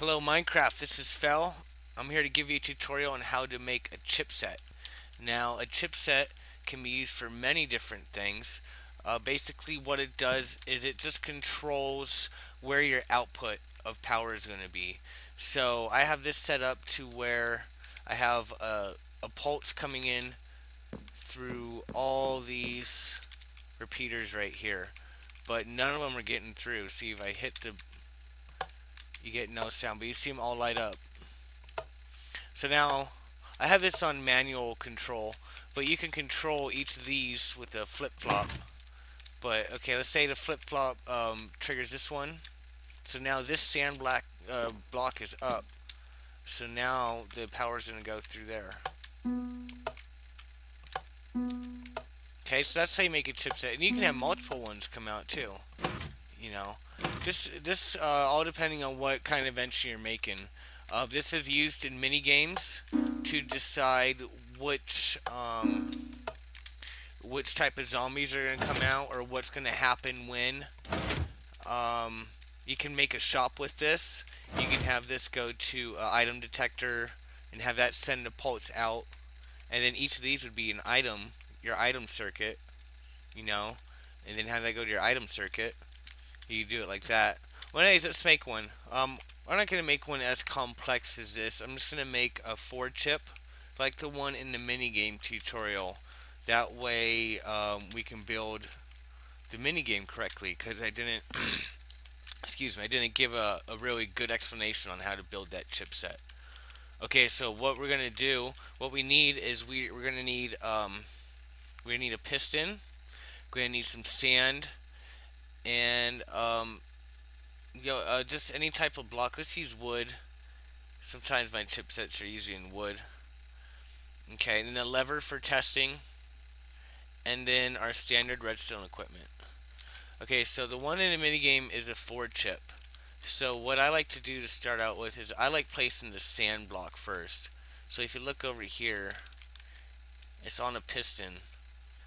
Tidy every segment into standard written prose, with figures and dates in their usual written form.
Hello Minecraft, this is Fel. I'm here to give you a tutorial on how to make a chipset. Now, a chipset can be used for many different things. Basically what it does is it just controls where your output of power is going to be. So I have this set up to where I have a pulse coming in through all these repeaters right here. But none of them are getting through. See, if I hit the, you get no sound, but you see them all light up. So now I have this on manual control, but you can control each of these with a flip-flop. But okay, let's say the flip-flop triggers this one. So now this sand block is up. So now the power is going to go through there. Okay, so that's how you make a chipset, and you can have multiple ones come out too. You know, this all depending on what kind of engine you're making. This is used in Minigames to decide which type of zombies are going to come out or what's going to happen when. You can make a shop with this. You can have this go to item detector and have that send a pulse out, and then each of these would be an item, your item circuit, you know, and then have that go to your item circuit. You do it like that. Well, anyways, let's make one. I'm not going to make one as complex as this. I'm just going to make a 4-chip like the one in the minigame tutorial. That way we can build the minigame correctly, because I didn't excuse me, I didn't give a really good explanation on how to build that chipset. Okay, so what we're going to do, what we need is we're going to need a piston. We're going to need some sand, and just any type of block. Let's use wood. Sometimes my chipsets are using wood. Okay, and then a lever for testing, and then our standard redstone equipment. Okay, so the one in the minigame is a 4-chip. So what I like to do to start out with is I like placing the sand block first. So if you look over here, it's on a piston.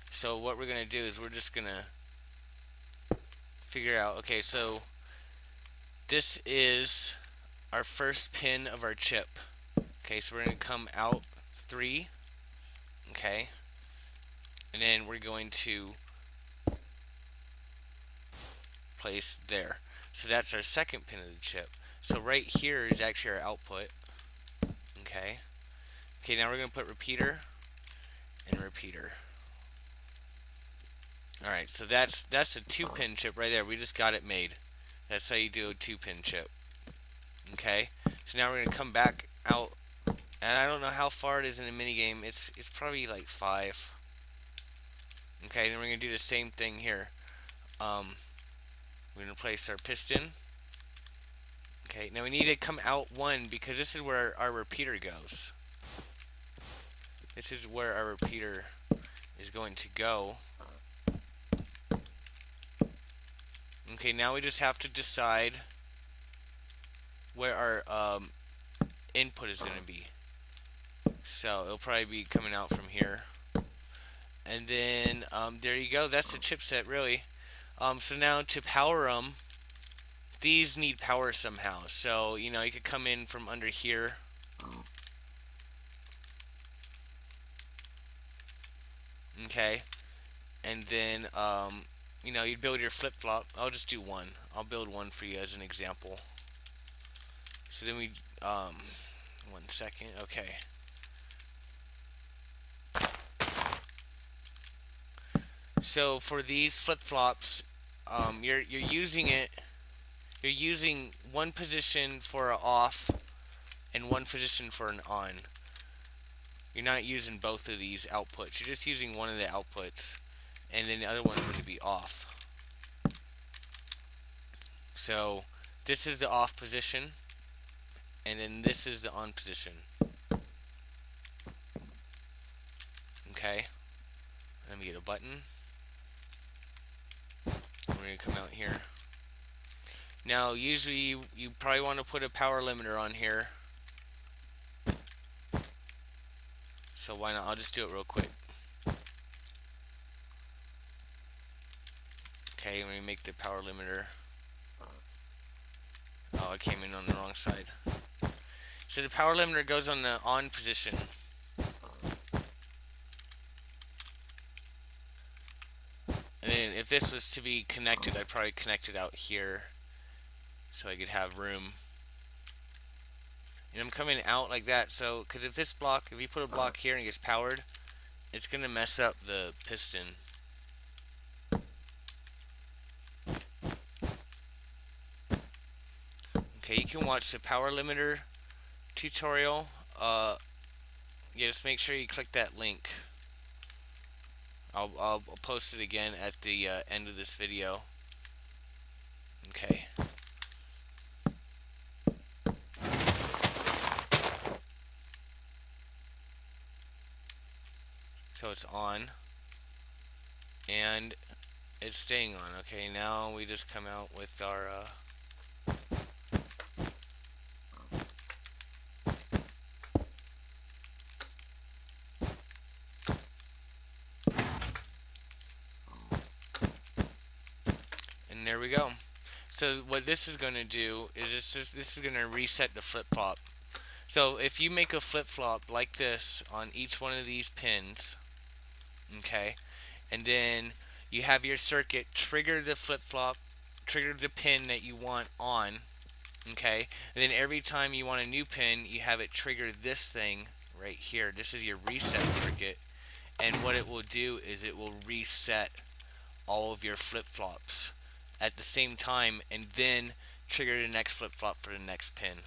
So what we're going to do is we're just going to figure out, okay, so this is our first pin of our chip. Okay, so we're going to come out 3. Okay, and then we're going to place there. So that's our second pin of the chip. So right here is actually our output. Okay. Okay, now we're going to put repeater and repeater. Alright, so that's a 2-pin chip right there. We just got it made. That's how you do a 2-pin chip. Okay. So now we're going to come back out, and I don't know how far it is in the minigame. It's probably like 5. Okay, then we're going to do the same thing here. We're going to place our piston. Okay, now we need to come out 1 because this is where our repeater goes. This is where our repeater is going to go. Okay, now we just have to decide where our input is going to be. So it'll probably be coming out from here. And then there you go. That's the chipset, really. So now to power them, these need power somehow. So, you know, you could come in from under here. Okay. And then, you know, you'd build your flip-flop. I'll just do one. I'll build one for you as an example. So then we, 1 second. Okay. So for these flip-flops, you're using it. You're using one position for an off and one position for an on. You're not using both of these outputs. You're just using one of the outputs, and then the other one's going to be off. So this is the off position, and then this is the on position. Okay. Let me get a button. We're going to come out here. Now, usually you probably want to put a power limiter on here. So why not? I'll just do it real quick. Okay, let me make the power limiter Oh, I came in on the wrong side. So the power limiter goes on the on position. And then if this was to be connected, I'd probably connect it out here so I could have room. And I'm coming out like that, so, because if this block, if you put a block here and it gets powered, it's going to mess up the piston. Okay, you can watch the power limiter tutorial. Yeah, just make sure you click that link. I'll post it again at the end of this video. Okay. So it's on. And it's staying on. Okay, now we just come out with our and there we go. So what this is going to do is this is going to reset the flip-flop. So if you make a flip-flop like this on each one of these pins, okay, and then you have your circuit trigger the flip-flop, trigger the pin that you want on, okay, and then every time you want a new pin, you have it trigger this thing right here. This is your reset circuit, and what it will do is it will reset all of your flip-flops at the same time and then trigger the next flip-flop for the next pin.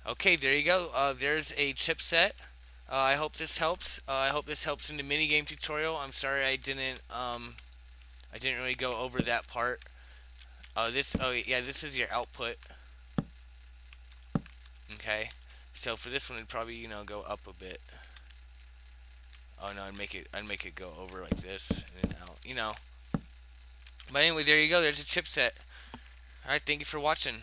Okay, there you go. There's a chipset. I hope this helps. I hope this helps in the minigame tutorial. I'm sorry I didn't really go over that part. Oh yeah, this is your output. Okay, so for this one, it'd probably go up a bit. Oh no, I'd make it go over like this and then out. But anyway, there you go. There's a chipset. All right, thank you for watching.